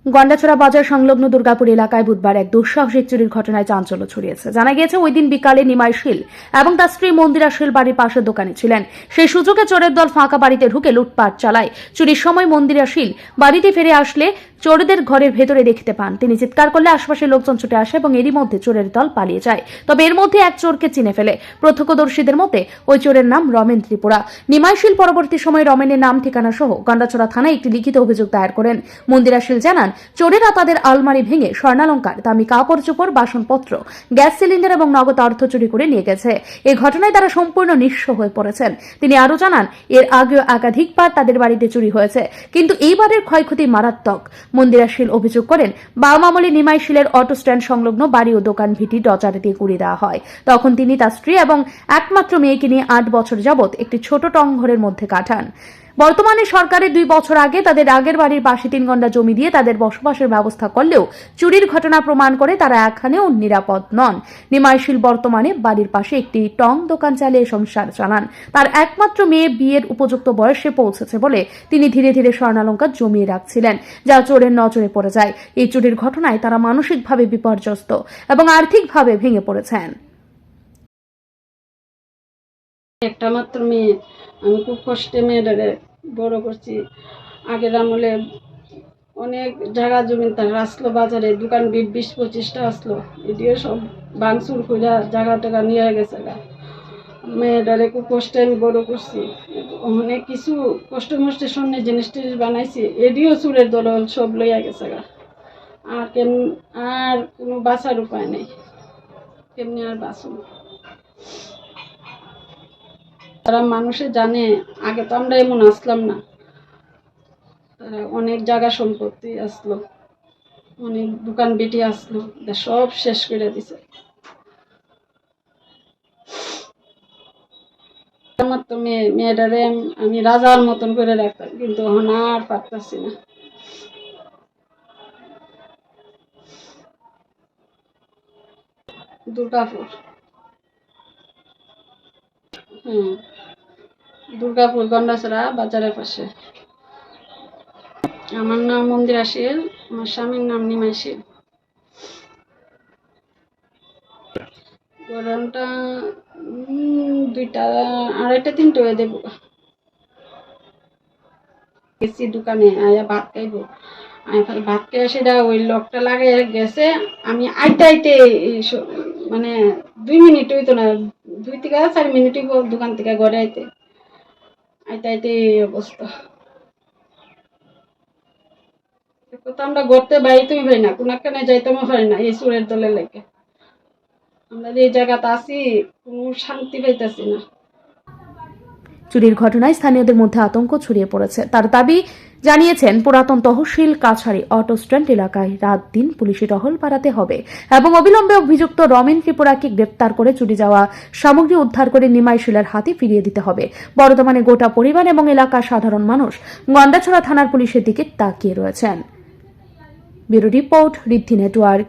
গন্ডাছড়া বাজার সংলগ্ন দুর্গাপুর এলাকায় বুধবার এক দুঃসাহসিক চুরির ঘটনায় চাঞ্চল্য ছড়িয়েছে। জানা গিয়েছে ওই দিন বিকালে নিমাই শীল এবং তার স্ত্রী মন্দিরা শীল বাড়ির পাশের দোকানে ছিলেন। সেই সুযোগে চোরের দল ফাঁকা বাড়িতে ঢুকে লুটপাট চালায়। চুরির সময় মন্দিরা শীল বাড়িতে ফিরে আসলে চোরদের ঘরের ভেতরে দেখতে পান। তিনি চিৎকার করলে আশপাশের লোকজন ছুটে আসে এবং এরই মধ্যে চোরের দল পালিয়ে যায়। তবে এর মধ্যে এক চোরকে চিনে ফেলে। প্রত্যক্ষদর্শীদের মতে ওই চোরের নাম রমেন ত্রিপুরা। নিমাই শীল পরবর্তী সময় রমেনের নাম ঠিকানা সহ গন্ডাছড়া থানায় একটি লিখিত অভিযোগ দায়ের করেন। মন্দিরা শীল জানান, চোরেরা তাদের আলমারি ভেঙে স্বর্ণালংকার, দামি কাপড় চোপড়, বাসনপত্র, গ্যাস সিলিন্ডার এবং নগদ অর্থ চুরি করে নিয়ে গেছে। এই ঘটনায় তারা সম্পূর্ণ নিঃস্ব হয়ে পড়েছেন। তিনি আরও জানান, এর আগেও একাধিকবার তাদের বাড়িতে চুরি হয়েছে, কিন্তু এইবারের ক্ষয়ক্ষতি মারাত্মক। মন্দিরা শীল অভিযোগ করেন, বাম আমলে নিমাই শীলের অটো স্ট্যান্ড সংলগ্ন বাড়ি ও দোকান ভিটি ডজার দিয়ে গুঁড়িয়ে দেওয়া হয়। তখন তিনি তার স্ত্রী এবং একমাত্র মেয়েকে নিয়ে 8 বছর যাবৎ একটি ছোট টং ঘরের মধ্যে কাটান। বর্তমানে সরকারের 2 বছর আগে তাদের আগের বাড়ির পাশে 3 গন্ডা জমি দিয়ে তাদের বসবাসের ব্যবস্থা করলেও চুরির ঘটনা প্রমাণ করে তারা এখানেও নিরাপদ নন। নিমাই শীল বর্তমানে বাড়ির পাশে একটি টং দোকান চালিয়ে সংসার চালান। তার একমাত্র মেয়ে বিয়ের উপযুক্ত বয়সে পৌঁছেছে বলে তিনি ধীরে ধীরে স্বর্ণালংকার জমিয়ে রাখছিলেন, যা চোরের নজরে পড়ে যায়। এই চুরির ঘটনায় তারা মানসিকভাবে বিপর্যস্ত এবং আর্থিকভাবে ভেঙে পড়েছেন। একটা মাত্র মেয়ে, আমি খুব কষ্টে মেয়েটারে বড় করছি। আগের আমলে অনেক জায়গা জমি তার আসলো, বাজারে দোকান 20-25টা আসলো, এদিকে সব ভাঙচুর করে জায়গা টাকা নিয়ে গেছে। মেয়েটারে খুব কষ্টে আমি বড় করছি। অনেক কিছু কষ্ট মষ্টের সামনে জিনিস টিনিস বানাইছি, এদিও চুরের দল সব লইয়া গেছে। আর আর কোনো বাঁচার উপায় নেই, কেমনি আর বাঁচুন। তারা মানুষে জানে, আগে তো আমরা এমন আসলাম না। তারা অনেক জায়গা সম্পত্তি আসলো, অনেক দোকান বেটি আসলো, সব শেষ করে দিছে। আমার তো মেয়েটারে আমি রাজার মতন করে রাখতাম, কিন্তু এখন আর পারতাছি না। দুর্গাপুর, দুর্গাপুর গন্ডাছড়া বাজারের পাশে। আমার নাম মন্দিরা শীল, আমার স্বামীর নাম নিমাই শীল। গরমটা 2টা, 2:30-3টা হয়ে দেবো। গেছি দোকানে, আয়া ভাত খাইবো। ভাত খেয়ে সেটা ওই লকটা লাগাই গেছে। আমি আইতে আইতে মানে 2 মিনিট হইতো না, 2 থেকে 4 মিনিট দোকান থেকে ঘরে আইতে আইতে আইতে এই অবস্থা। আমরা ঘরতে বাইতেই পারি না, কোন একখানে যাইতেও পারি না এই চোরের দলের লেগে। আমরা যে জায়গাতে আছি কোনো শান্তি পাইতেছি না। চুরির ঘটনায় স্থানীয়দের মধ্যে আতঙ্ক ছড়িয়ে পড়েছে। তার দাবি জানিয়েছেন, পুরাতন তহসিল কাছারি অটো স্ট্যান্ড এলাকায় রাত দিন পুলিশি টহল বাড়াতে হবে এবং অবিলম্বে অভিযুক্ত রমেন ত্রিপুরাকে গ্রেপ্তার করে চুরি যাওয়া সামগ্রী উদ্ধার করে নিমাই শীলের হাতে ফিরিয়ে দিতে হবে। বর্তমানে গোটা পরিবার এবং এলাকার সাধারণ মানুষ গন্ডাছড়া থানার পুলিশের দিকে তাকিয়ে রয়েছেন। ব্যুরো রিপোর্ট, ঋদ্ধি নেটওয়ার্ক।